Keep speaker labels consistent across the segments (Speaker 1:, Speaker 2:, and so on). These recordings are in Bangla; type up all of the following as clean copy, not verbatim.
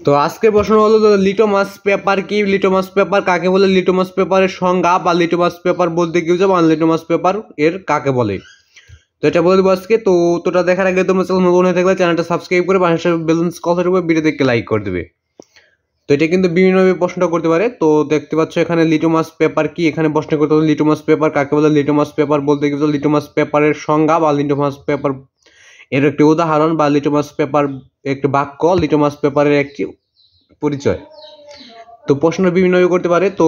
Speaker 1: তো আজকের প্রশ্ন হলো লিটমাস পেপার কি, লিটমাস পেপার কাকে বলে, লিটমাস পেপারের সংজ্ঞা বা লিটমাস পেপার বলতে কি বোঝায়, লিটমাস পেপার এর কাকে বলে। তো এটা বলে দেবো আজকে। তো তোটা দেখার আগে তোমরা চ্যানেল নতুন হয়ে থাকলে চ্যানেলটা সাবস্ক্রাইব করে পাশে বেলুন কথার উপর ভিডিও দেখে লাইক করে দেবে। তো এটা কিন্তু বিভিন্নভাবে প্রশ্নটা করতে পারে। তো দেখতে পাচ্ছ এখানে লিটমাস পেপার কি, এখানে প্রশ্ন করতে হবে লিটমাস পেপার কাকে বলে, লিটমাস পেপার বলতে কি বোঝায়, লিটমাস পেপারের সংজ্ঞা বা লিটমাস পেপার এর একটি উদাহরণ বা লিটমাস পেপার একটি বাক্য, লিটমাস পেপারের একটি পরিচয়। তো প্রশ্ন বিভিন্নভাবে করতে পারে। তো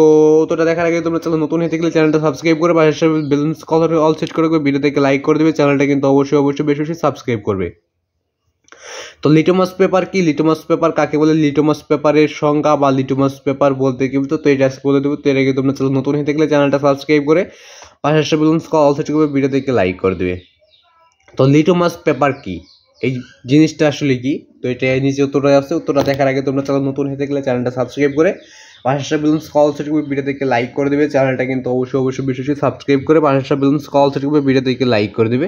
Speaker 1: তোটা দেখার আগে তোমরা চ্যানেল নতুন হয়ে থাকলে চ্যানেলটা সাবস্ক্রাইব করে পাশে বেলুন কলার অল সেট করে ভিডিও থেকে লাইক করে দেবে, চ্যানেলটা কিন্তু অবশ্যই বেশি বেশি সাবস্ক্রাইব করবে। তো লিটমাস পেপার কি, লিটমাস পেপার কাকে বলে, লিটমাস পেপারের সংজ্ঞা বা লিটমাস পেপার বলতে কি তো এটা বলে দেবো। তো এর আগে তোমরা চ্যানেল নতুন হয়ে থাকলে চ্যানেলটা সাবস্ক্রাইব করে পাশে বেলুন অল সেট করে ভিডিও থেকে লাইক করে দেবে। তো লিটমাস পেপার কি, এই জিনিসটা আসলে কি, তো এটা নিচে উত্তরটা আছে। উত্তরটা দেখার আগে তোমরা চ্যানেল নতুন হয়ে থাকলে চ্যানেলটা সাবস্ক্রাইব করে পাশে বেলুন কল সেট করে ভিডিও থেকে লাইক করে দেবে, চ্যানেলটা কিন্তু অবশ্যই বেশি সাবস্ক্রাইব করে পাশে বেলুন কল সেট করে ভিডিও থেকে লাইক করে দেবে।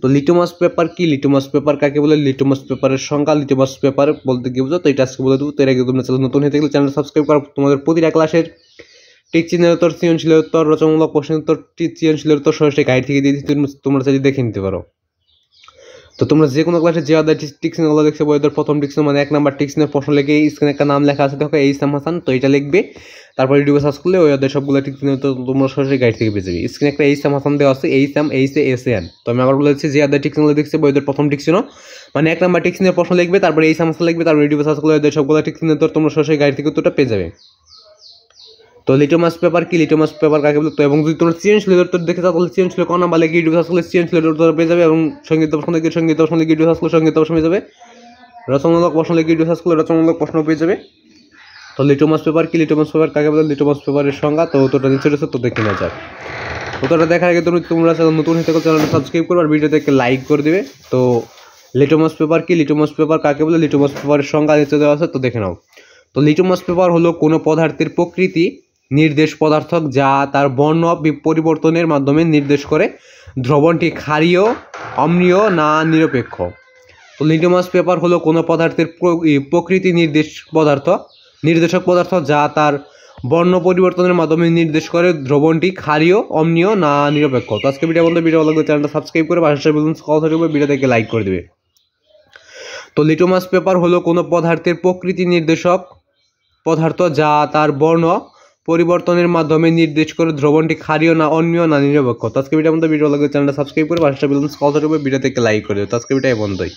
Speaker 1: তো লিটমাস পেপার কি, লিটমাস পেপার কাকে বলে, লিটমাস পেপারের সংখ্যা, লিটমাস পেপার বলতে কি বুঝো, তো এটা আজকে বলে দেবো। তো এর আগে তোমরা চ্যানেল নতুন হয়ে থাকলে চ্যানেল সাবস্ক্রাইব করো। তোমাদের প্রতিটা ক্লাসের টিক চিহ্নের উত্তর, সৃজনশীলের উত্তর, রচনামূলক প্রশ্নের উত্তর, সৃজনশীলের উত্তর সরাসরি গাইড থেকে দিয়ে দিচ্ছি, তোমরা চাইলে দেখে নিতে পারো। তো তোমরা যে কোনো ক্লাসে যে আদার টিকসিনগুলো দেখছো বইদের প্রথম টিকসিন মানে 1 নাম্বার টিকসিনের প্রশ্ন লিখে স্ক্রিনে একটা নাম লেখা আছে দেখো এইসাম হাসান, তো এটা লিখবে। তারপর ইউটিউবে সার্চ করলে ওই আদার সবগুলো টিকসিনের তো তোমরা সরাসরি গাইড থেকে পেয়ে যাবে। স্ক্রিনে একটা এইসাম হাসান দেওয়া আছে, এইসাম ASAN। তো আমি আবার বলেছি যে আদার টিকসিনগুলো দেখছে বইদের প্রথম টিকসিনও মানে 1 নাম্বার টিকসিনের প্রশ্ন লিখবে, তারপরে এইসাম হাসান লিখবে, তারপর ইউটিউবে সার্চ করলে ওদের সবগুলো টিকসিনের তো তোমরা সরাসরি গাইড থেকে উত্তরটা পেয়ে যাবে। তো লিটমাস পেপার কি, লিটমাস পেপার কাকে বলে, তো এবং যদি তোমরা সৃজনশীলের উত্তর দেখে থাকো তাহলে সৃজনশীল কোন নাম্বার লিখে ইউটিউবে সার্চ করলে সৃজনশীলের উত্তর পেয়ে যাবে, এবং সঙ্গীত প্রশ্ন লিখে সঙ্গীত প্রশ্ন লিখে ইউটিউবে সার্চ করলে সঙ্গীত প্রশ্ন পেয়ে যাবে, রচনামূলক প্রশ্ন লিখে ইউটিউবে সার্চ করলে রচনামূলক প্রশ্ন পেয়ে যাবে। তো লিটমাস পেপার কি, লিটমাস পেপার কাকে বলে, লিটমাস পেপারের সংজ্ঞা। তো উত্তরটা নিচে রয়েছে, তো দেখে নেওয়া যাক। উত্তরটা দেখার আগে তোমরা নতুন হয়ে থাকো চ্যানেলটা সাবস্ক্রাইব করবে আর ভিডিওটাকে লাইক করে দেবে। তো লিটমাস পেপার কি, লিটমাস পেপার কাকে বলে, লিটমাস পেপারের সংজ্ঞা নিচে দেওয়া আছে, তো দেখে নাও। তো লিটমাস পেপার হলো কোনো পদার্থের প্রকৃতি নির্দেশ পদার্থক যা তার বর্ণ পরিবর্তনের মাধ্যমে নির্দেশ করে দ্রবণটি ক্ষারীয়, অম্লীয় না নিরপেক্ষ। তো লিটমাস পেপার হলো কোনো পদার্থের প্রকৃতি নির্দেশক পদার্থ যা তার বর্ণ পরিবর্তনের মাধ্যমে নির্দেশ করে দ্রবণটি ক্ষারীয়, অম্লীয় না নিরপেক্ষ। তো আজকে ভিডিও বলতে ভিডিও লাগবে চ্যানেলটা সাবস্ক্রাইব করে পাশে বেলুন কথা হবে ভিডিও থেকে লাইক করে দেবে। তো লিটমাস পেপার হলো কোনো পদার্থের প্রকৃতি নির্দেশক পদার্থ যা তার বর্ণ পরিবর্তনের মাধ্যমে নির্দেশ করে দ্রবণটি ক্ষারীয় না অম্লীয় না নিরপেক্ষ। তো আজকে ভিডিও লাগবে চ্যানেলটা সাবস্ক্রাইব করে পাশে বেলুন কথা হবে ভিডিও থেকে লাইক করে দেবে। তো আজকে ভিডিও বন্ধই।